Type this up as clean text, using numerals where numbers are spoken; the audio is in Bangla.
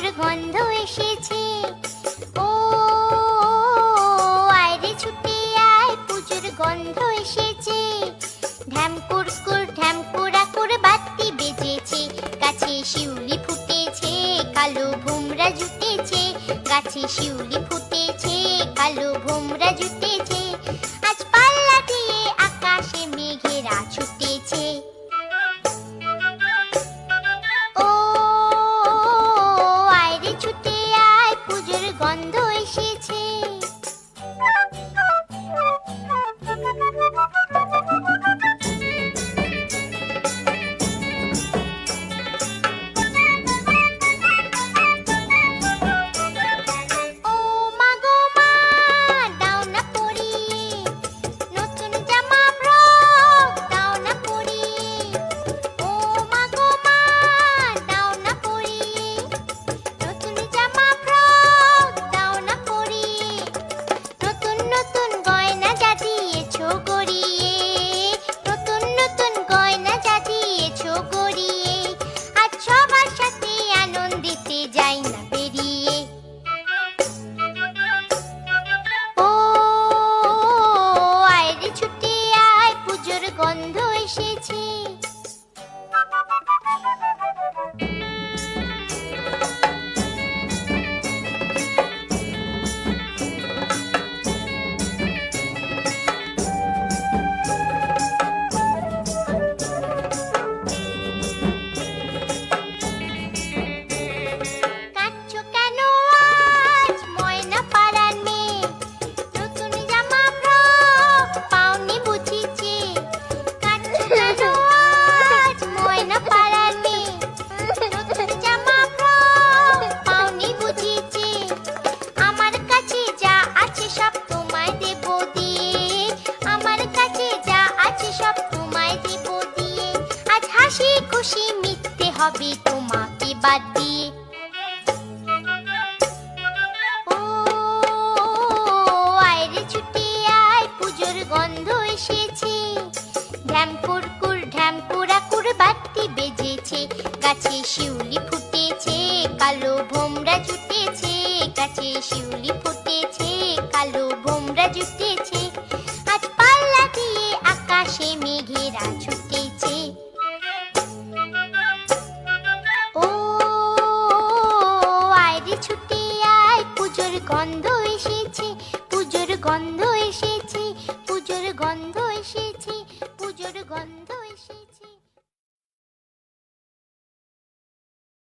পুজোর গন্ধ এসেছে। ও আয় রে ছুটে আয়, পুজোর গন্ধ এসেছে। ঢ্যাম কুরকুর ঢ্যাম কুড়াকুর বাতি বেজেছে, গাছে শিউলি ফুটেছে, কালো ভোমরা জুটেছে। গাছে শিউলি ফুটেছে, কালো ভোমরা জুটেছে। আজ পাল্লা দিয়ে আকাশে মেঘেরা ছুটেছে। ও আয় রে ছুটে আয়, পুজোর গন্ধ এসেছে। ও মা গো মা, দাও না পরিয়ে নতুন জামা ফ্রক, দাও না পরিয়ে। ও মা গো মা, দাও না পরিয়ে নতুন জামা ফ্রক, দাও না পরিয়ে। নতুন নতুন গয়না যা দিয়েছো গড়িয়ে, নতুন নতুন গয়না যা দিয়েছো গড়িয়ে। আজ সবার সাথে আনন্দিতে যাই না বেরিয়ে। ও আয় রে ছুটে আয়, পুজোর গন্ধ এসেছে। কাঁদছো কেন আজ ময়না পাড়ার মেয়ে, নতুন জামা ফ্রক পাওনি বুঝিছে। কাঁদছো কেন আজ ময়না পাড়ার মেয়ে, নতুন জামা ফ্রক পাওনি বুঝিছে। আমার কাছে যা আছে সব তোমায় দেব দিয়ে, আমার কাছে যা আছে সব তোমায় দেব দিয়ে। আজ হাসি খুশি মিথ্যে হবে তোমাকে বাদ দিয়ে। ও আয় রে ছুটে আয়, পুজোর গন্ধ এসেছে। ঢ্যাম কুরকুর ঢ্যাম কুড়াকুর বাতি বেজেছে, গাছে শিউলি ফুটেছে, কালো ভোমরা জুটেছে। গাছে শিউলি ফুটেছে, কালো ভোমরা জুটেছে। আজ পাল্লা দিয়ে আকাশে মেঘেরা ছুটেছে। ও আয় রে ছুটে আয়, পুজোর গন্ধ